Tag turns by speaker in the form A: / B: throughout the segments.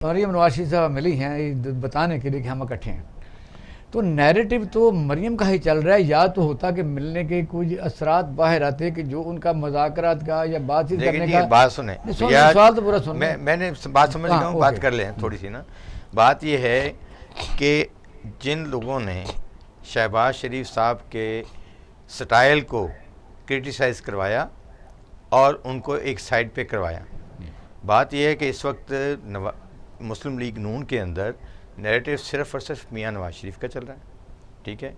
A: مریم نواز شریف صاحب ملی ہیں بتانے کے لیے کہ ہم اکٹھے ہیں، تو نیریٹو تو مریم کا ہی چل رہا ہے. یا تو ہوتا کہ ملنے کے کچھ اثرات باہر آتے کہ جو ان کا مذاکرات کا یا بات چیت کرنے کا.
B: بات سنیں،
A: سوال تو پورا سنیں.
B: میں نے بات سمجھ گیا ہوں، بات کر لیں تھوڑی سی نا. بات یہ ہے کہ جن لوگوں نے شہباز شریف صاحب کے سٹائل کو کرٹیسائز کروایا اور ان کو ایک سائڈ پہ کروایا، بات یہ ہے کہ اس وقت مسلم لیگ نون کے اندر نیریٹو صرف اور صرف میاں نواز شریف کا چل رہا ہے. ٹھیک ہے،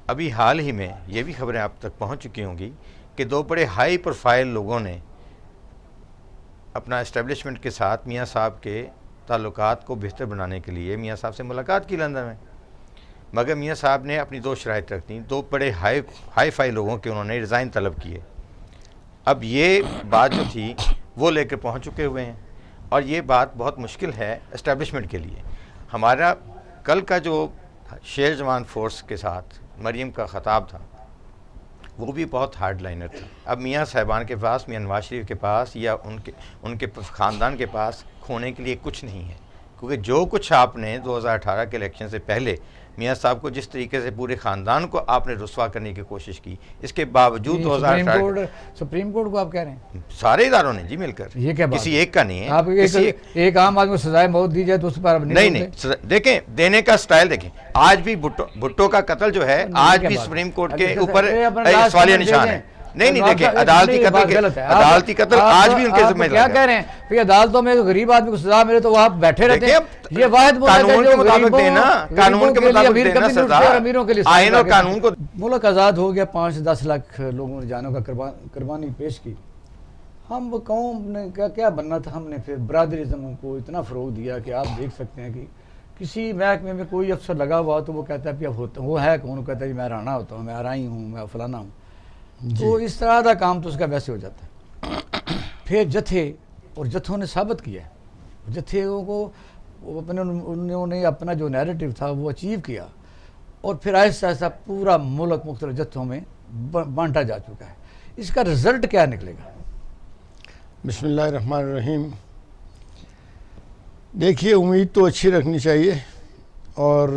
B: ابھی حال ہی میں یہ بھی خبریں آپ تک پہنچ چکی ہوں گی کہ دو بڑے ہائی پروفائل لوگوں نے اپنا اسٹیبلشمنٹ کے ساتھ میاں صاحب کے تعلقات کو بہتر بنانے کے لیے میاں صاحب سے ملاقات کی لندن میں، مگر میاں صاحب نے اپنی دو شرائط رکھ دیں. دو بڑے ہائی فائی لوگوں کے انہوں نے ریزائن طلب کیے. اب یہ بات جو تھی وہ لے کے پہنچ چکے ہوئے ہیں، اور یہ بات بہت مشکل ہے اسٹیبلشمنٹ کے لیے. ہمارا کل کا جو شیر جوان فورس کے ساتھ مریم کا خطاب تھا وہ بھی بہت ہارڈ لائنر تھا. اب میاں صاحبان کے پاس، میاں نواز شریف کے پاس یا ان کے خاندان کے پاس کھونے کے لیے کچھ نہیں ہے، کیونکہ جو کچھ آپ نے 2018 کے الیکشن سے پہلے میاں صاحب کو جس طریقے سے پورے خاندان کو آپ نے رسوا کرنے کی کوشش کی، اس کے باوجود 2018
A: سپریم کورٹ کو آپ کہہ رہے ہیں
B: سارے اداروں نے جی مل کر،
A: یہ کیا بات
B: کسی ایک کا نہیں ہے.
A: آپ ایک عام آدمی کو سزائے موت دی جائے تو اس پر
B: نہیں دیکھیں، دینے کا سٹائل دیکھیں. آج بھی بھٹو کا قتل جو ہے آج بھی سپریم کورٹ کے اوپر سوالیہ نشان ہے. نہیں دیکھیں، عدالتی قتل آج بھی ان کے ذمہ.
A: کیا کہہ رہے ہیں کہ عدالتوں میں غریب آدمی کو سزا ملے تو وہ آپ بیٹھے رہتے ہیں. یہ واحد
B: قانون کے مطابق دینا، قانون کے مطابق دینا سزا، آئین اور قانون کو.
A: ملک آزاد ہو گیا، 5 سے 10 لاکھ لوگوں نے جانوں کا قربانی پیش کی. ہم قوم نے کیا بننا تھا، ہم نے پھر برادریزم کو اتنا فروغ دیا کہ آپ دیکھ سکتے ہیں کہ کسی محکمے میں کوئی افسر لگا ہوا تو وہ کہتا ہے کہ اب ہوتا وہ ہے کون، کہتا ہے میں رانا ہوتا ہوں، میں آرائی ہوں، میں فلانا ہوں. تو اس طرح کا کام تو اس کا ویسے ہو جاتا ہے. پھر جتھے اور جتھوں نے ثابت کیا ہے، جتھوں کو انہوں نے اپنا جو نیریٹو تھا وہ اچیو کیا، اور پھر آہستہ آہستہ پورا ملک مختلف جتھوں میں بانٹا جا چکا ہے. اس کا رزلٹ کیا نکلے گا؟
C: بسم اللہ الرحمن الرحیم. دیکھیے، امید تو اچھی رکھنی چاہیے، اور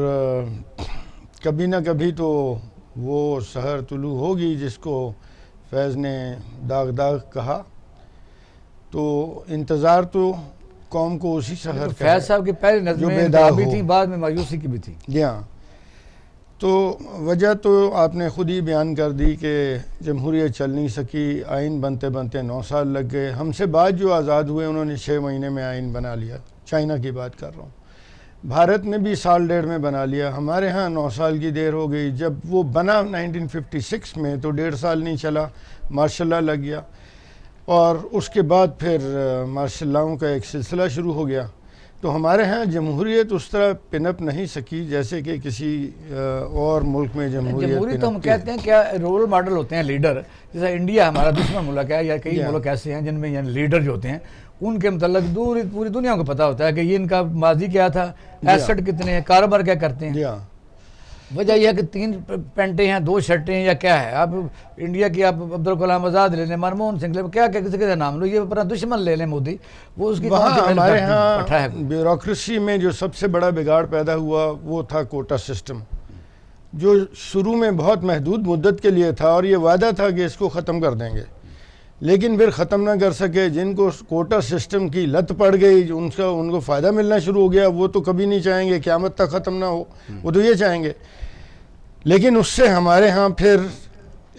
C: کبھی نہ کبھی تو وہ سحر طلوع ہوگی جس کو فیض نے داغ کہا. تو انتظار تو قوم کو اسی سحر کا
A: فیض صاحب کی پہلی نظمیں بھی تھیں، بعد میں مایوسی کی بھی تھی.
C: جی ہاں. تو وجہ تو آپ نے خود ہی بیان کر دی کہ جمہوریت چل نہیں سکی، آئین بنتے 9 سال لگ گئے. ہم سے بعد جو آزاد ہوئے انہوں نے 6 مہینے میں آئین بنا لیا. چائنا کی بات کر رہا ہوں. بھارت نے بھی 1.5 سال میں بنا لیا. ہمارے ہاں 9 سال کی دیر ہو گئی. جب وہ بنا 1956 میں تو 1.5 سال نہیں چلا، مارشل لا لگ گیا، اور اس کے بعد پھر مارشل لاؤں کا ایک سلسلہ شروع ہو گیا. تو ہمارے ہاں جمہوریت اس طرح پنپ نہیں سکی جیسے کہ کسی اور ملک میں
A: جمہوریت تو ہم کہتے ہیں کیا رول ماڈل ہوتے ہیں لیڈر. جیسا انڈیا ہمارا دشمن ملک ہے، یا کئی ملک ایسے ہیں جن میں یعنی لیڈر جو ہوتے ہیں ان کے متعلق پوری دنیا کو پتہ ہوتا ہے کہ یہ ان کا ماضی کیا تھا، ایسٹ کتنے ہیں، کاروبار کیا کرتے ہیں. وجہ یہ ہے کہ 3 پینٹیں ہیں، 2 شرٹیں ہیں، یا کیا ہے. آپ انڈیا کی آپ عبدالکلام آزاد لے لیں، منموہن سنگھ لے لیں، کیا کسی کا نام لو، یہ اپنا دشمن لے لیں مودی. وہ اس کی
C: ہمارے ہاں بیوروکریسی میں جو سب سے بڑا بگاڑ پیدا ہوا وہ تھا کوٹا سسٹم، جو شروع میں بہت محدود مدت کے لیے تھا، اور یہ وعدہ تھا کہ اس کو ختم کر دیں گے، لیکن پھر ختم نہ کر سکے. جن کو کوٹا سسٹم کی لت پڑ گئی، ان کو فائدہ ملنا شروع ہو گیا، وہ تو کبھی نہیں چاہیں گے قیامت تک ختم نہ ہو، وہ تو یہ چاہیں گے. لیکن اس سے ہمارے ہاں پھر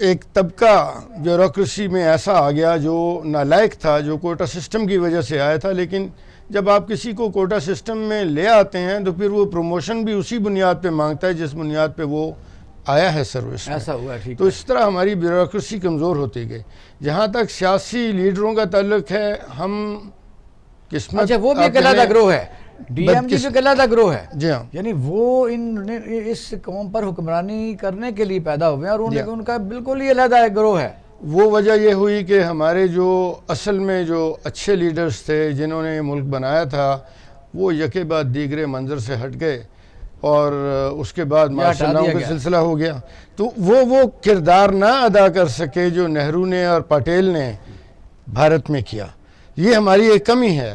C: ایک طبقہ بیوروکریسی میں ایسا آ گیا جو نالائق تھا، جو کوٹا سسٹم کی وجہ سے آیا تھا. لیکن جب آپ کسی کو کوٹا سسٹم میں لے آتے ہیں تو پھر وہ پروموشن بھی اسی بنیاد پہ مانگتا ہے جس بنیاد پہ وہ آیا ہے سروس.
A: ایسا ہوا، ٹھیک.
C: تو اس طرح ہماری بیوروکریسی کمزور ہوتی گئی. جہاں تک سیاسی لیڈروں کا تعلق ہے، ہم قسمت،
A: اچھا وہ بھی ایک علیحدہ گروہ ہے، ڈی ایم کی بھی ایک علیحدہ گروہ ہے.
C: جی ہاں،
A: یعنی وہ اس قوم پر حکمرانی کرنے کے لیے پیدا ہوئے ہیں، اور ان کا بالکل ہی علیحدہ ایک گروہ ہے.
C: وہ وجہ یہ ہوئی کہ ہمارے جو اصل میں جو اچھے لیڈرز تھے جنہوں نے ملک بنایا تھا، وہ یکے بعد دیگرے منظر سے ہٹ گئے، اور اس کے بعد مارشل لاؤں کا سلسلہ ہو گیا. تو وہ کردار نہ ادا کر سکے جو نہرو نے اور پٹیل نے بھارت میں کیا. یہ ہماری ایک کمی ہے.